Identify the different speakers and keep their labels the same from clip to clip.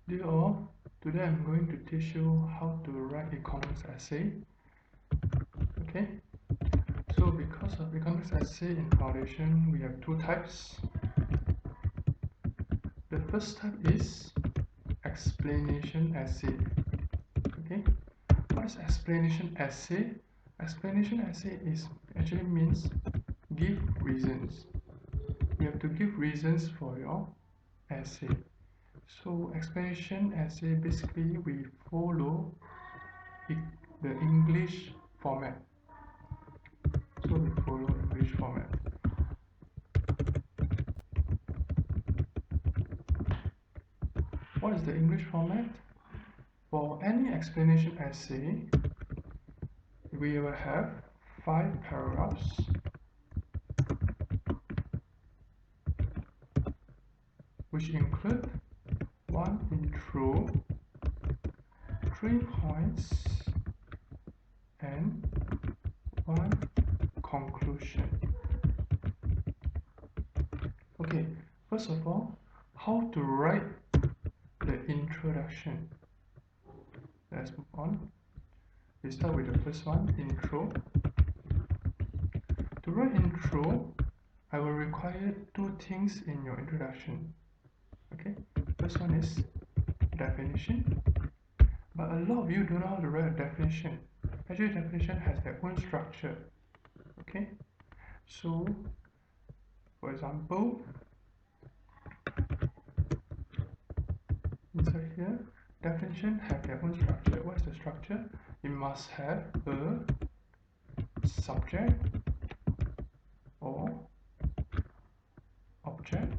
Speaker 1: Dear all, today I'm going to teach you how to write economics essay. Okay, so because of economics essay in foundation, we have two types. The first type is explanation essay. Okay, what is explanation essay? Explanation essay is actually means give reasons. You have to give reasons for your essay. So explanation essay, basically we follow the English format. So we follow English format. What is the English format? For any explanation essay, we will have 5 paragraphs which include 1 intro, 3 points, and 1 conclusion. Okay, first of all, how to write the introduction. Let's move on. We start with the first one, intro. To write intro, I will require 2 things in your introduction. Okay, first one is definition. But a lot of you don't know how to write a definition. Actually, definition has their own structure. Okay, so for example, inside here, definition have their own structure. What's the structure? It must have a subject or object.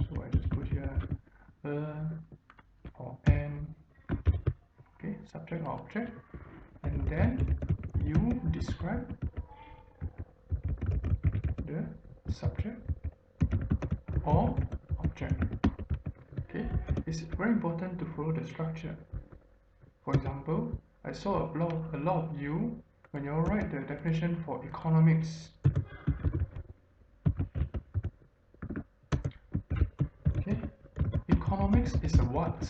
Speaker 1: So I just put here or an, okay, subject or object, and then you describe the subject or object. Okay, it's very important to follow the structure. For example, I saw a lot of you, when you write the definition for economics, okay, economics is a what?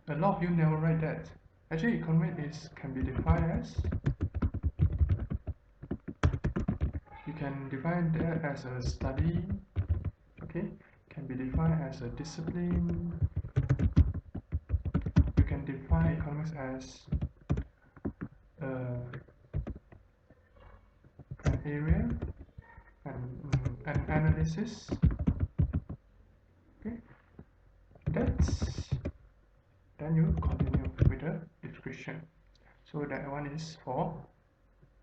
Speaker 1: A lot of you never write that. Actually, economics can be defined as, you can define that as a study, okay, can be defined as a discipline. You can define economics as an area and an analysis. Okay, then you continue with the description. So that one is for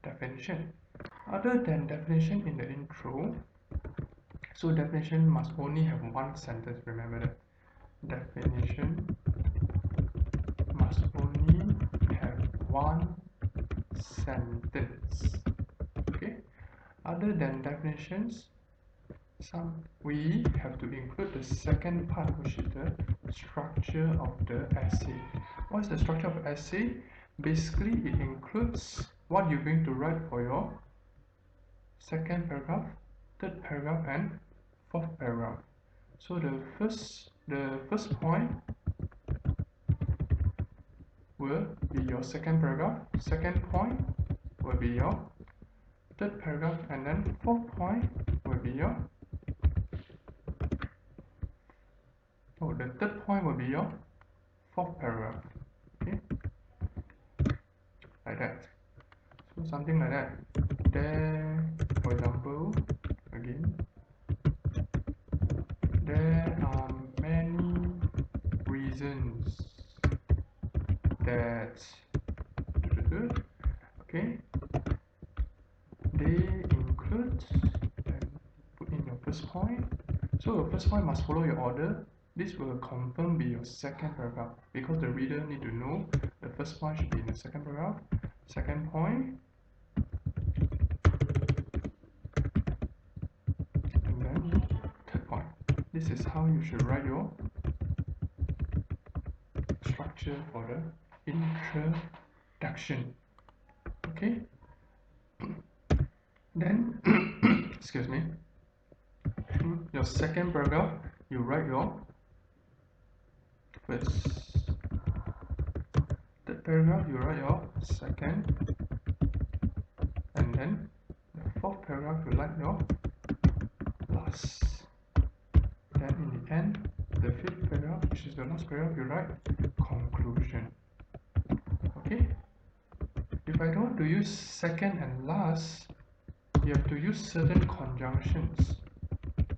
Speaker 1: definition. Other than definition in the intro, so definition must only have one sentence. Remember that definition must only have one sentence. Okay, other than definitions, we have to include the second part, which is the structure of the essay. What is the structure of the essay? Basically, it includes what you're going to write for your second paragraph, third paragraph, and fourth paragraph. So the first point will be your second paragraph, second point will be your third paragraph, and then fourth point will be your the third point will be your fourth paragraph. Okay, like that. So something like that. There, for example, again, there are many reasons that, okay, they include, and put in your first point. So your first point must follow your order. This will confirm be your second paragraph, because the reader need to know the first point should be in the second paragraph, second point, and then third point. This is how you should write your structure for the introduction. Okay, then excuse me, your second paragraph, you write your first paragraph you write your second, and then the fourth paragraph you write your last. Then in the end, the fifth paragraph, which is the last paragraph, you write conclusion. Okay? If I don't want to use second and last, you have to use certain conjunctions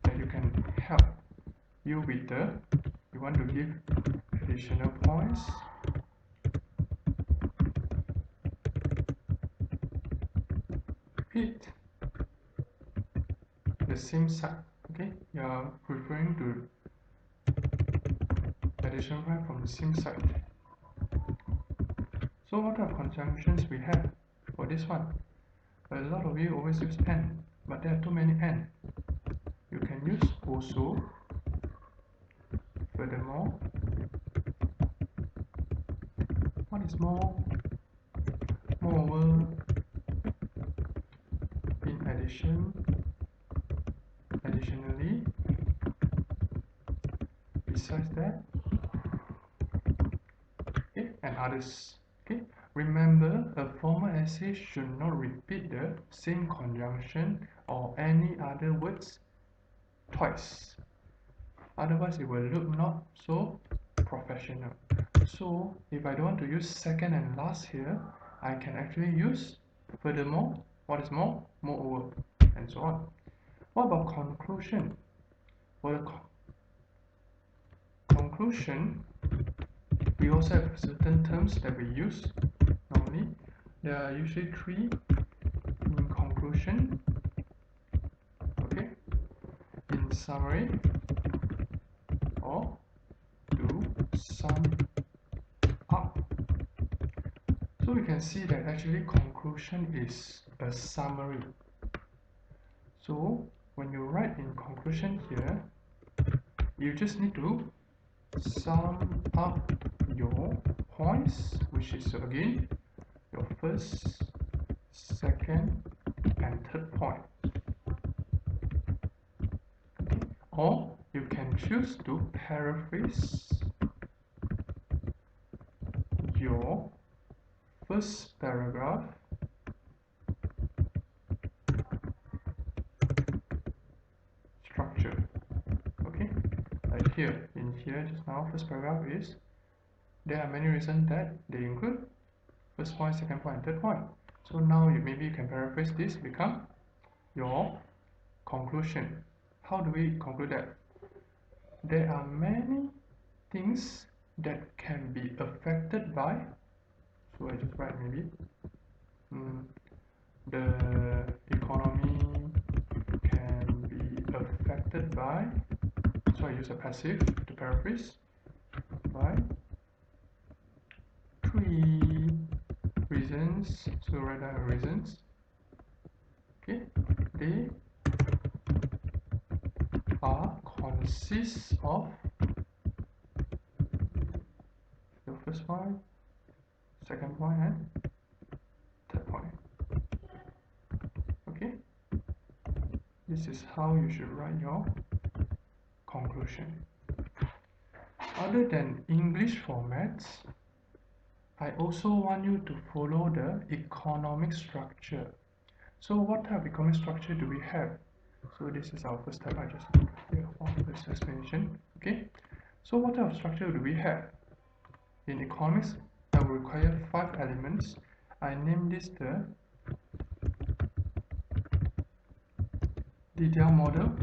Speaker 1: that you can help you with the, you want to give additional points. Repeat the same side. Okay, you are referring to additional point from the same side. So what are conjunctions we have for this one? A lot of you always use and, but there are too many and. You can use also, furthermore. What is more? Moreover, in addition, additionally, besides that, okay, and others. Okay, remember, a formal essay should not repeat the same conjunction or any other words twice. Otherwise, it will look not so professional. So, if I don't want to use second and last here, I can actually use furthermore, what is more, moreover, and so on. What about conclusion? For the conclusion, we also have certain terms that we use. Normally, there are usually three in conclusion. Okay, in summary, or to sum up. So we can see that actually conclusion is a summary. So when you write in conclusion here, you just need to sum up your points, which is again your first, second, and third point. Okay. Or you can choose to paraphrase your first paragraph structure. Okay, like here, in here just now, first paragraph is, there are many reasons that they include first point, second point, and third point. So now maybe you can paraphrase this, become your conclusion. How do we conclude that? There are many things that can be affected by, so I just write maybe, the economy can be affected by, so I use a passive to paraphrase, by three reasons, so write down reasons. Okay, they are consists of the first point, second point, and third point. Okay, this is how you should write your conclusion. Other than English formats, I also want you to follow the economic structure. So what type of economic structure do we have? So this is our first step. I just put here for this explanation. Okay, so what type of structure do we have? In economics, I will require 5 elements. I name this the detail model.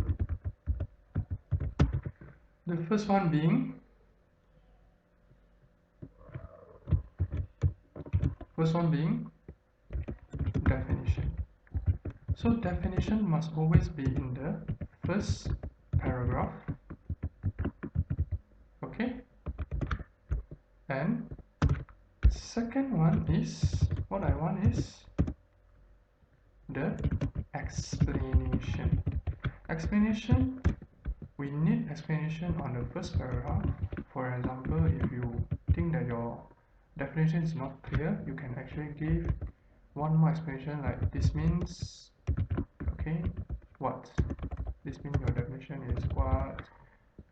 Speaker 1: The first one being definition. So definition must always be in the first paragraph. Okay, and second one is, what I want is the explanation. Explanation, we need explanation on the first paragraph. For example, if you think that your definition is not clear, you can actually give one more explanation, like this means, okay, what? This means your definition is what?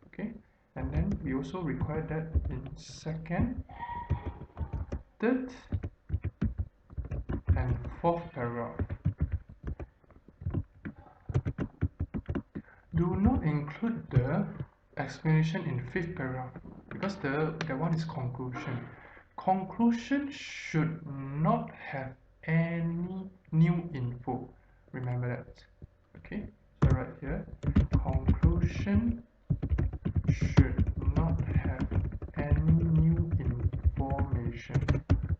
Speaker 1: Okay, and then we also require that in second third and fourth paragraph. Do not include the explanation in fifth paragraph because that one is conclusion. Conclusion should not have any new info. Remember that. Okay, so right here, conclusion should not have any new information.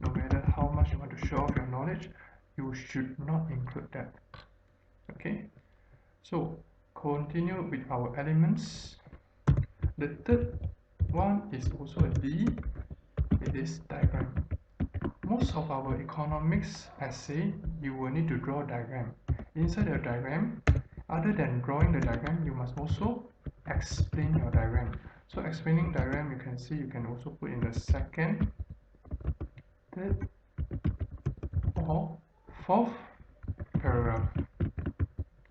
Speaker 1: No matter how much you want to show off your knowledge, you should not include that. Okay, so continue with our elements. The third one is also a D. It is diagram. Most of our economics essay, you will need to draw a diagram. Inside the diagram, other than drawing the diagram, you must also explain your diagram. So explaining diagram, you can see you can also put in the second, third, or fourth paragraph.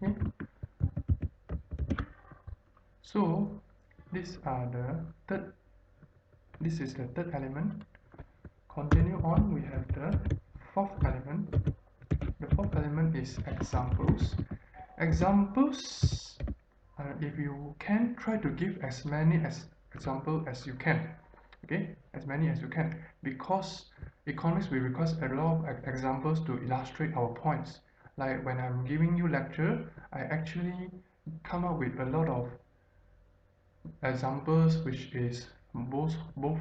Speaker 1: Okay. So this is the third element. Continue on, we have the fourth element. The fourth element is examples. Examples, if you can, try to give as many examples as you can. Okay, as many as you can, because economics will require a lot of examples to illustrate our points. Like when I'm giving you lecture, I actually come up with a lot of examples which is both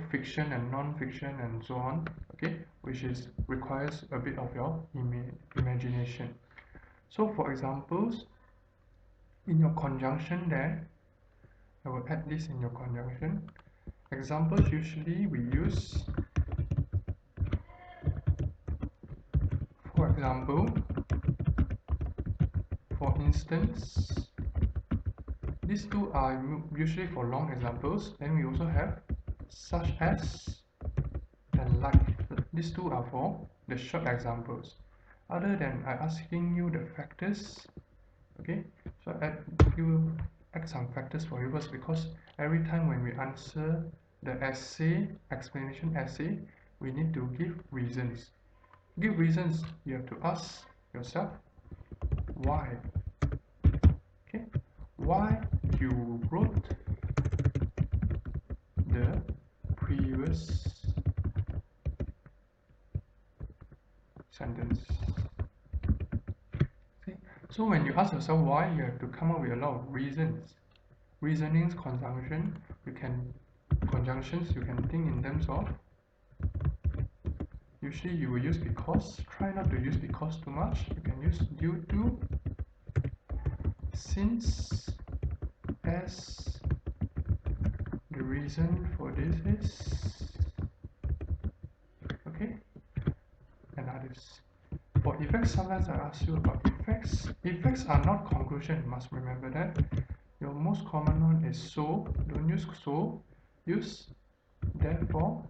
Speaker 1: fiction and non-fiction and so on, okay, which is requires a bit of your imagination. So for examples, in your conjunction there, I will add this in your conjunction. Examples usually we use, for example, for instance. These two are usually for long examples. Then we also have such as and like. These two are for the short examples. Other than asking you the factors, okay, so you add some factors for you first, because every time when we answer the essay, explanation essay, we need to give reasons. Give reasons, you have to ask yourself why. Okay, why you wrote the previous sentence. Okay, so when you ask yourself why, you have to come up with a lot of reasons. Reasonings, conjunctions, you can think in terms of, usually you will use because. Try not to use because too much. You can use due to, since, as. The reason for this is, okay, and others. For effects, sometimes I ask you about effects. Effects are not conclusion, you must remember that. Your most common one is so. Don't use so. Use therefore.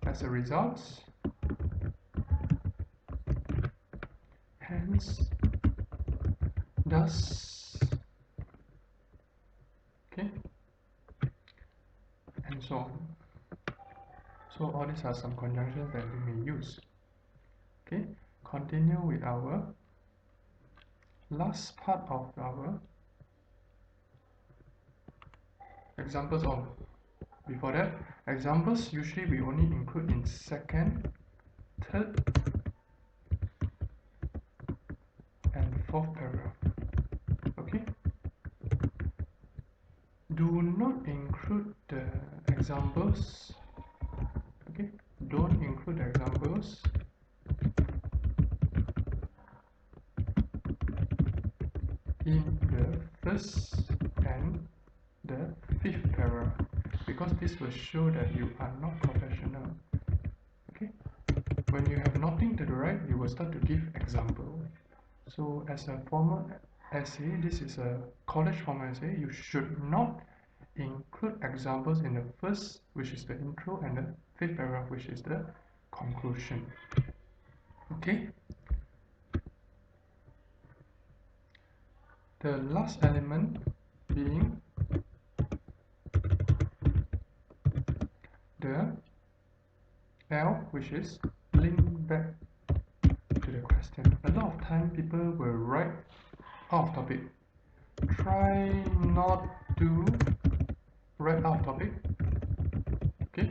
Speaker 1: As a result. Hence. Thus. Okay. And so on. So all these are some conjunctions that we may use. Okay. Continue with our last part of our examples of. Before that, examples usually we only include in second, third, and fourth paragraph. Okay? Do not include the examples. Okay? Don't include the examples in the first and the fifth paragraph, because this will show that you are not professional. Okay? When you have nothing to write, you will start to give example. So as a formal essay, this is a college formal essay, you should not include examples in the first, which is the intro, and the fifth paragraph, which is the conclusion. Okay? The last element being the which is link back to the question. A lot of time people will write out of topic. Try not to write out of topic, okay?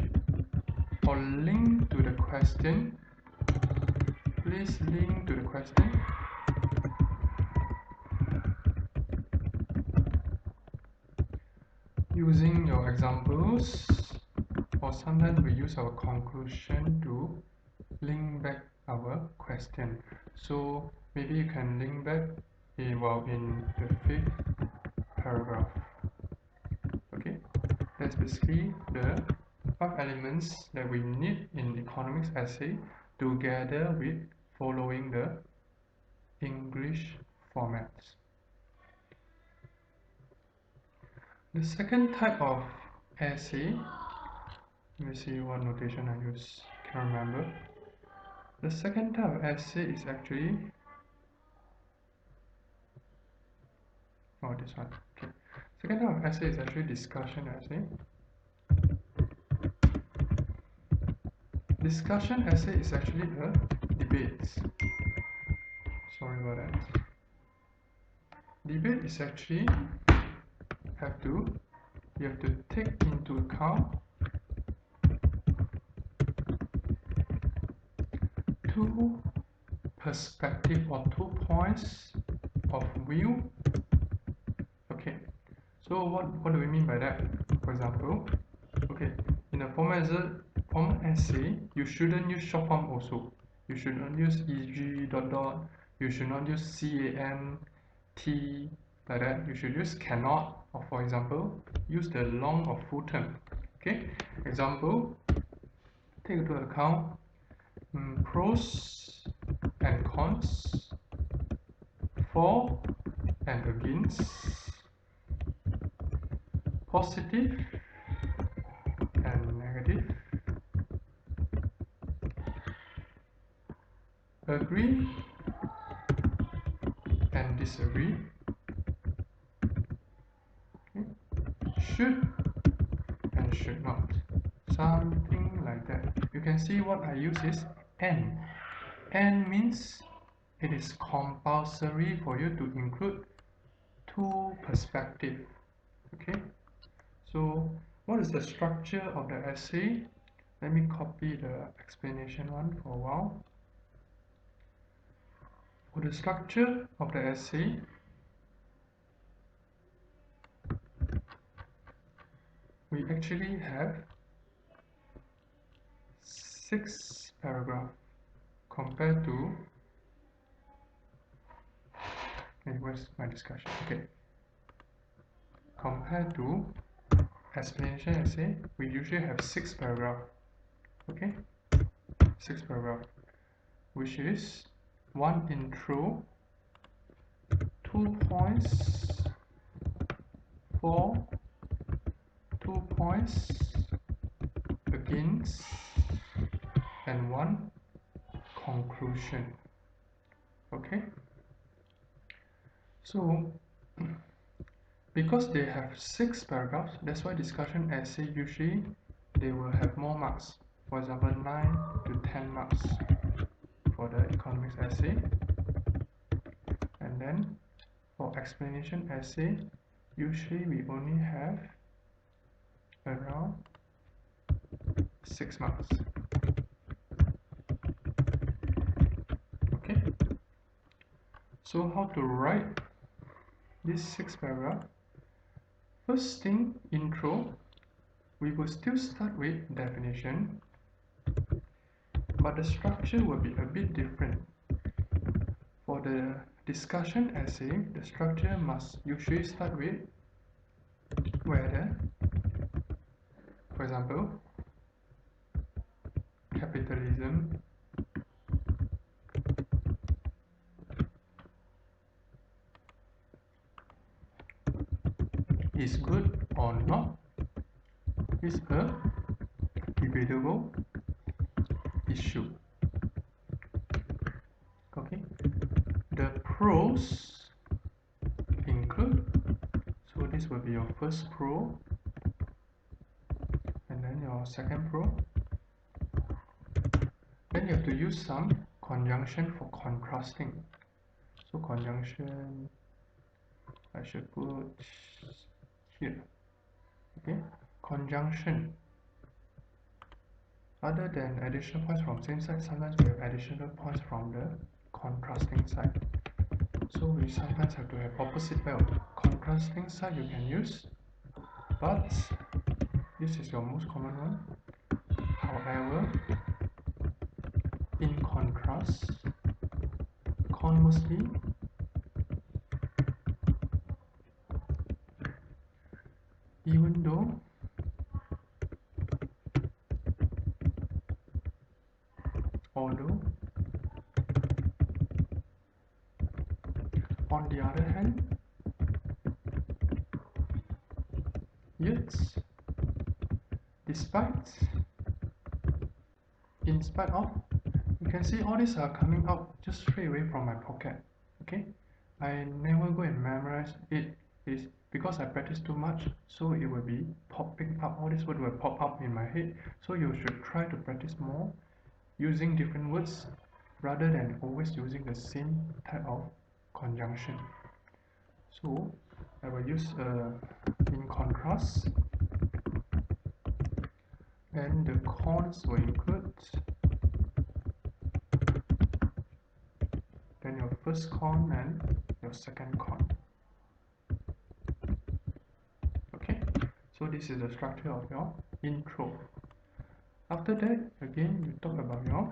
Speaker 1: Or link to the question. Please link to the question. Using your examples, or sometimes we use our conclusion to link back our question. So maybe you can link back in the 5th paragraph. Okay, that's basically the 5 elements that we need in economics essay together with following the English formats. The second type of essay, let me see what notation I use, can't remember. The second type of essay is actually, this one, okay. Second type of essay is actually discussion essay. Discussion essay is actually a debate. Sorry about that. Debate is actually you have to take into account two perspectives or 2 points of view. Okay, so what do we mean by that? For example, okay, in a formal essay, you shouldn't use short form also. You should not use eg ... You should not use can, t, like that. You should use cannot, or for example, use the long or full term. Okay, example, take into account pros and cons, for and against, positive and negative, agree and disagree, okay. Should and should not, something like that. You can see what I use is and. And means it is compulsory for you to include 2 perspectives. Okay, so what is the structure of the essay? Let me copy the explanation one for a while. For the structure of the essay, we actually have 6 paragraphs compared to, where's my discussion? Okay, compared to explanation essay, we usually have 6 paragraphs. Okay, 6 paragraphs, which is 1 intro, 2 points, for, 2 points, against, and 1 conclusion. Okay, so because they have 6 paragraphs, that's why discussion essay usually they will have more marks. For example, 9 to 10 marks for the economics essay, and then for explanation essay, usually we only have around 6 marks. Okay, so how to write this 6 paragraph? First thing, intro, we will still start with definition, but the structure will be a bit different. For the discussion essay, the structure must usually start with whether, for example, capitalism is good or not is a debatable issue. Okay, the pros include, so this will be your first pro, and then your second pro, Then you have to use some conjunction for contrasting. So conjunction, I should put here. Okay, conjunction. Other than additional points from same side, sometimes we have additional points from the contrasting side. So we sometimes have to have opposite value. Contrasting side you can use, but this is your most common one. However, in contrast, conversely, even though although, on the other hand, yet, despite, in spite of, you can see all these are coming out just straight away from my pocket. Okay, I never go and memorize it. Is because I practice too much, so it will be popping up. All these words will pop up in my head. So you should try to practice more using different words rather than always using the same type of conjunction. So I will use in contrast, and the cons will include then your first con and your second con. Okay, so this is the structure of your intro. After that, again you talk about your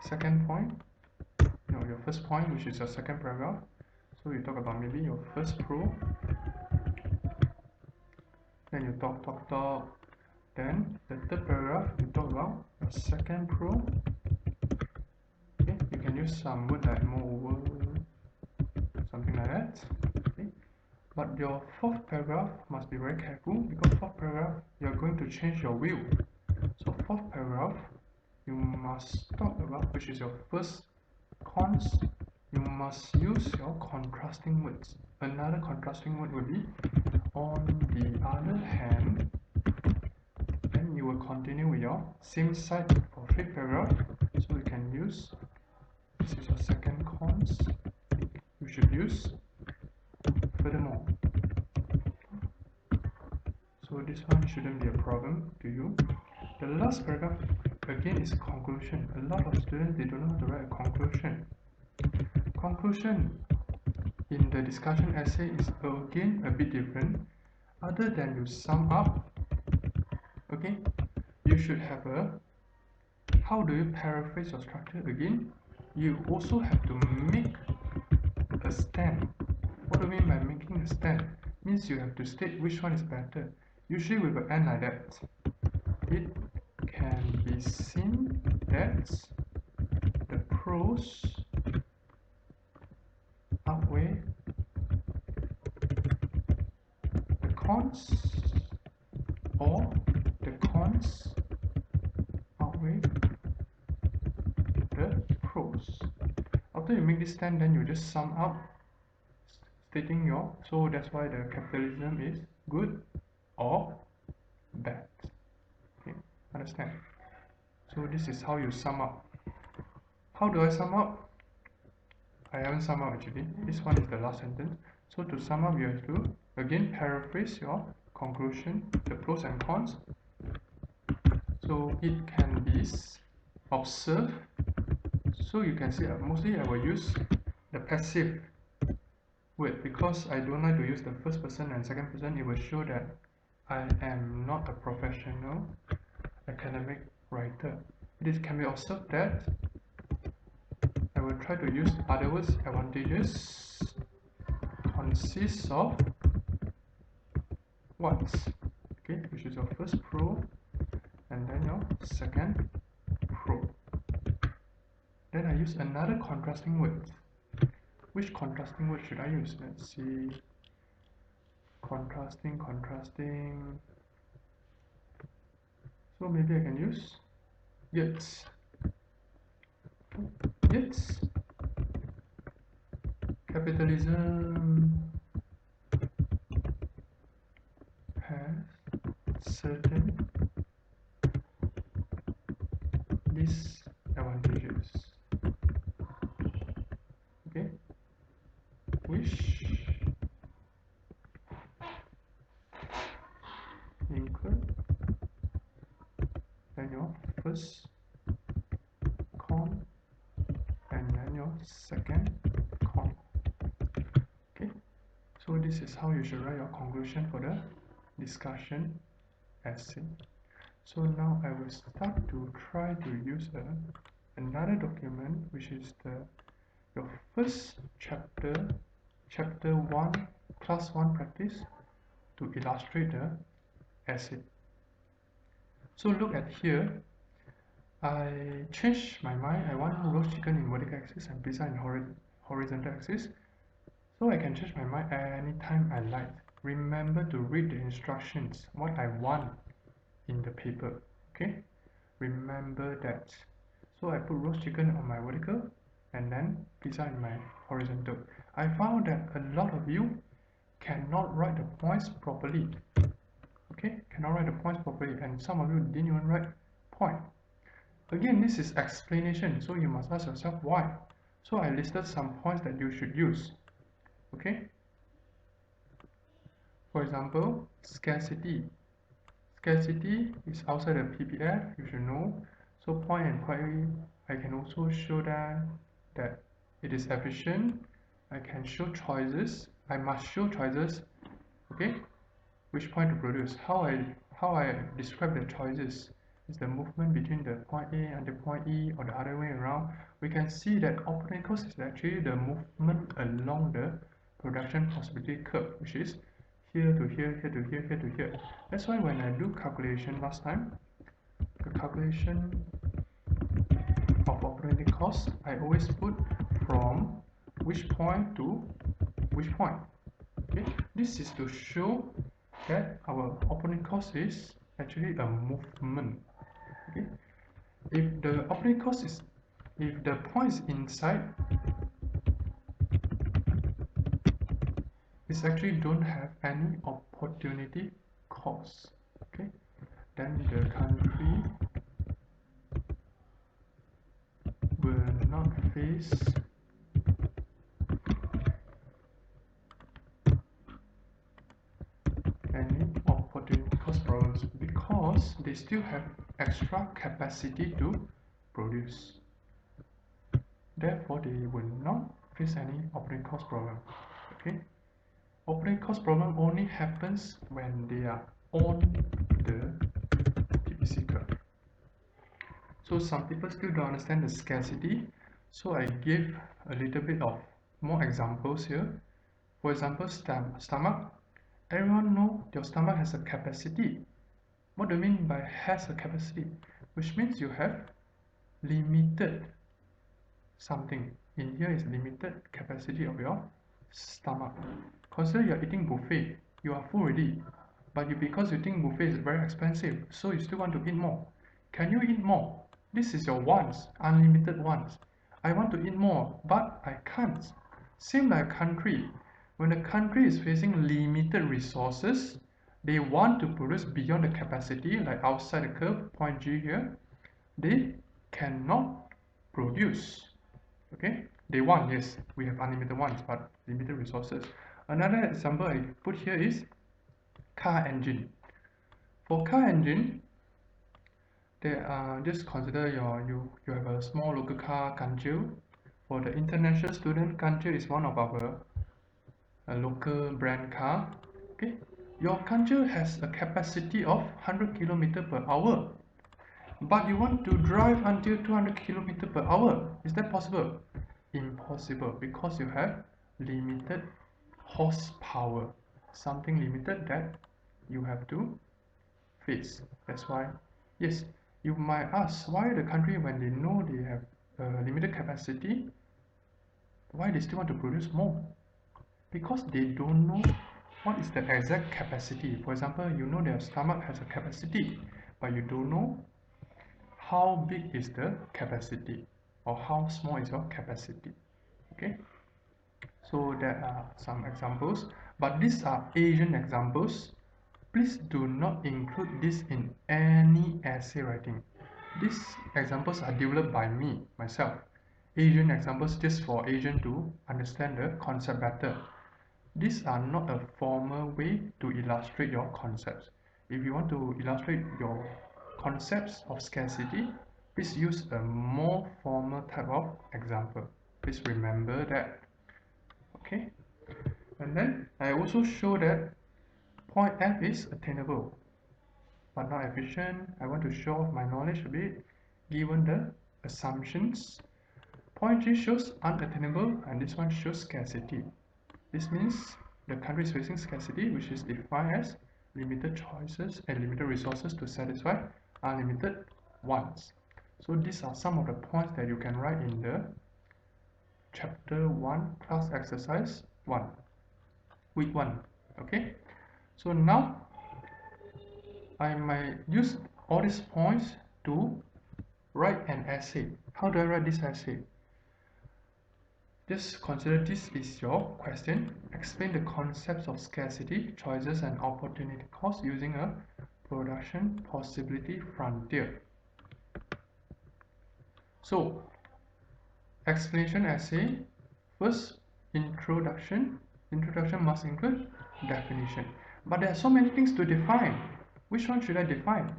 Speaker 1: second point, your first point, which is your second paragraph. So you talk about maybe your first pro, then you talk. Then the third paragraph you talk about your second pro. Okay, you can use some word like moreover, something like that. Okay, but your fourth paragraph must be very careful, because fourth paragraph you are going to change your view. So fourth paragraph you must talk about, which is your first cons, you must use your contrasting words. Another contrasting word will be on the other hand. Then you will continue with your same side for fifth paragraph. So you can use, this is your second cons, you should use furthermore. So this one shouldn't be a problem to you. The last paragraph again is conclusion. A lot of students, they don't know how to write a conclusion. Conclusion in the discussion essay is again a bit different. Other than you sum up, okay, you should have a, how do you paraphrase your structure again? You also have to make a stand. What do I mean by making a stand? Means you have to state which one is better. Usually we will end like that. It can be seen that the pros outweigh the cons, or the cons outweigh the pros. After you make this stand, then you just sum up, stating your, so that's why the capitalism is good or bad. Okay, understand? So this is how you sum up. How do I sum up? I haven't summed up actually. This one is the last sentence. So to sum up, you have to again paraphrase your conclusion, the pros and cons. So it can be observed. So you can see mostly I will use the passive word, because I don't like to use the first person and second person. It will show that I am not a professional academic writer. It can be observed that I will try to use other words. Advantages consists of what? Okay, which is your first pro, and then your second pro. Then I use another contrasting word. Which contrasting word should I use? Let's see. Contrasting. So maybe I can use yet. Capitalism has certain which include, then your first con and then your second con. Okay, so this is how you should write your conclusion for the discussion essay. So now I will start to try to use another document, which is your first chapter 1, class 1 practice, to illustrate the essay. So look at here, I changed my mind. I want roast chicken in vertical axis and pizza in horizontal axis. So I can change my mind anytime I like. Remember to read the instructions, what I want in the paper. Okay? Remember that. So I put roast chicken on my vertical and then pizza in my horizontal. I found that a lot of you cannot write the points properly. Okay? Cannot write the points properly, and some of you didn't even write point. Again, this is explanation, so you must ask yourself why. So I listed some points that you should use. Okay? For example, scarcity. Scarcity is outside the PPF, you should know. So point and query, I can also show that it is efficient. I can show choices. I must show choices. Okay? Which point to produce? How I describe the choices is the movement between the point A and the point E, or the other way around. We can see that operating cost is actually the movement along the production possibility curve, which is here to here, here to here, here to here. That's why when I do calculation last time, the calculation of operating cost, I always put from which point to which point. Okay, this is to show that our operating cost is actually a movement. Okay, if the operating cost is, if the point is inside, it actually don't have any opportunity cost. Okay, then the country will not face any opportunity cost problems because they still have extra capacity to produce. Therefore, they will not face any operating cost problem. Okay, operating cost problem only happens when they are on the PPC curve. So some people still don't understand the scarcity, so I give a little bit of more examples here. For example, stomach. Everyone know your stomach has a capacity. What do you mean by has a capacity? Which means you have limited something. In here is limited capacity of your stomach. Consider you are eating buffet. You are full already, but because you think buffet is very expensive, so you still want to eat more. Can you eat more? This is your wants, unlimited wants. I want to eat more, but I can't. Same like a country. When a country is facing limited resources, they want to produce beyond the capacity, like outside the curve, point G here, they cannot produce. Okay, they want, yes, we have unlimited wants, but limited resources. Another example I put here is car engine. For car engine, just consider you have a small local car, Kanju. For the international student, Kanju is one of our local brand car. Okay, your Kanju has a capacity of 100 km per hour, but you want to drive until 200 km per hour. Is that possible? Impossible, because you have limited horsepower, something limited that you have to face. That's why, yes, you might ask why the country, when they know they have limited capacity, why they still want to produce more? Because they don't know what is the exact capacity. For example, you know their stomach has a capacity, but you don't know how big is the capacity or how small is your capacity. Okay, so there are some examples, but these are Asian examples. Please do not include this in any essay writing. These examples are developed by me, myself. Asian examples just for Asian to understand the concept better. These are not a formal way to illustrate your concepts. If you want to illustrate your concepts of scarcity, please use a more formal type of example. Please remember that. Okay? And then I also show that point F is attainable but not efficient. I want to show off my knowledge a bit given the assumptions. Point G shows unattainable and this one shows scarcity. This means the country is facing scarcity, which is defined as limited choices and limited resources to satisfy unlimited wants. So these are some of the points that you can write in the chapter 1 class exercise 1, week 1. Okay, so now I might use all these points to write an essay. How do I write this essay? Just consider this is your question. Explain the concepts of scarcity, choices, and opportunity cost using a production possibility frontier. So, explanation essay. First, introduction. Introduction must include definition. But there are so many things to define. Which one should I define?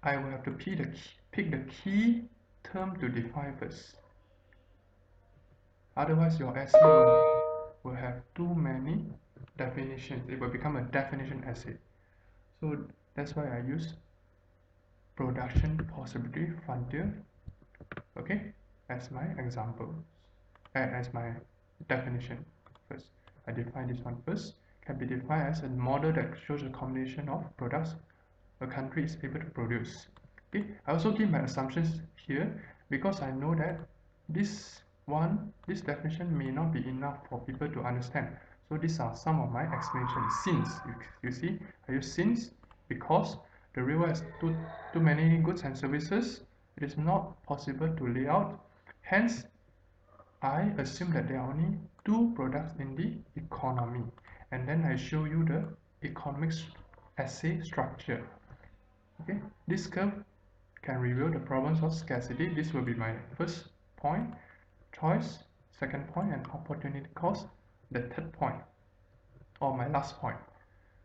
Speaker 1: I will have to pick the key term to define first. Otherwise, your essay will have too many definitions. It will become a definition essay. So that's why I use production possibility frontier, okay, as my example, as my definition first. I define this one first. Can be defined as a model that shows a combination of products a country is able to produce. Okay, I also give my assumptions here because I know that this definition may not be enough for people to understand. So these are some of my explanations. Since you see, I use since because the real world has too many goods and services, it is not possible to lay out. Hence, I assume that there are only two products in the economy, and then I show you the economic essay structure. Okay, this curve can reveal the problems of scarcity. This will be my first point, choice, second point, and opportunity cost, the third point, or my last point.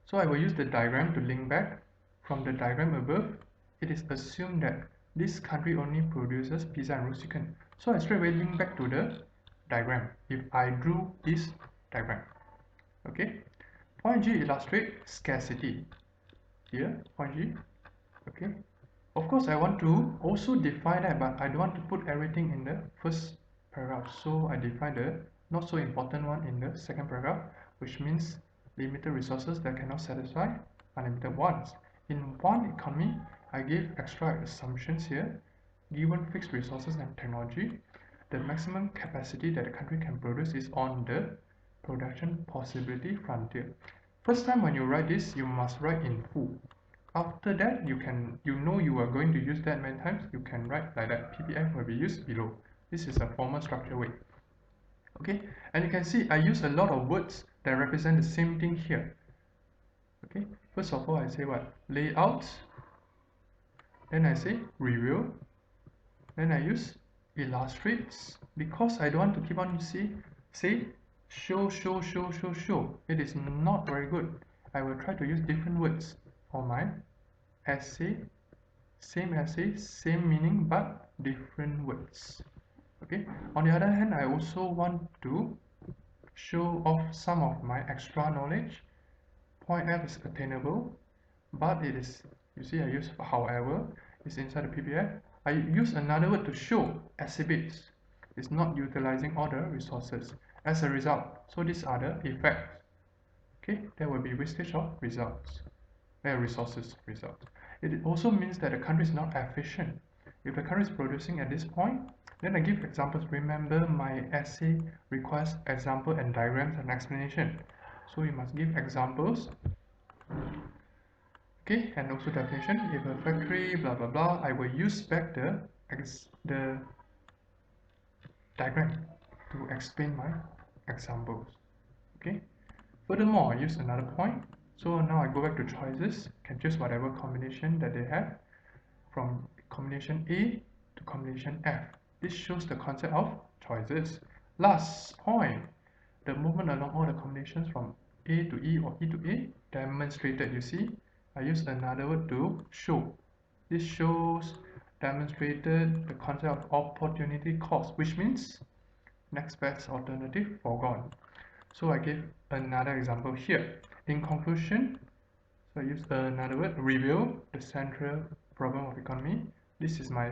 Speaker 1: So I will use the diagram to link back. From the diagram above, it is assumed that this country only produces pizza and roast chicken. So I straight away link back to the diagram if I drew this diagram. Okay, point G illustrate scarcity. Here, point G. Okay, of course I want to also define that, but I don't want to put everything in the first paragraph, so I define the not so important one in the second paragraph, which means limited resources that cannot satisfy unlimited wants. In one economy, I give extra assumptions here. Given fixed resources and technology, the maximum capacity that a country can produce is on the production possibility frontier. First time when you write this, you must write in full. After that, you are going to use that many times, you can write like that. PPF will be used below. This is a formal structure way. Okay, and you can see I use a lot of words that represent the same thing here. Okay, first of all I say what? Layout. Then I say review. Then I use illustrates because I don't want to keep on say show. It is not very good. I will try to use different words for my essay, same meaning but different words. Okay, on the other hand, I also want to show off some of my extra knowledge. Point F is attainable, but it is, you see I use however, it's inside the PPF. I use another word to show exhibits. It's not utilizing all the resources. As a result, so these are the effects. Okay, there will be wastage of results. Resources result. It also means that the country is not efficient. If the country is producing at this point, then I give examples. Remember, my essay requires example and diagrams and explanation. So you must give examples. Okay, and also definition. If a factory, blah blah blah, I will use back the diagram to explain my examples. Okay. Furthermore, I use another point. So now I go back to choices, can choose whatever combination that they have from combination A to combination F. This shows the concept of choices. Last point, the movement along all the combinations from A to E or E to A demonstrated. You see, I use another word to show. This shows demonstrated the concept of opportunity cost, which means next best alternative foregone. So I give another example here. In conclusion, so I use another word, reveal the central problem of economy. This is my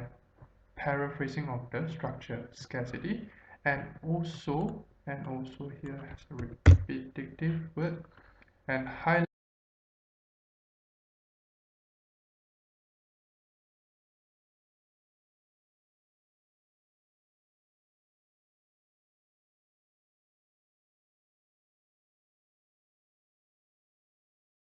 Speaker 1: paraphrasing of the structure, scarcity, and also here has a repetitive word, and highlight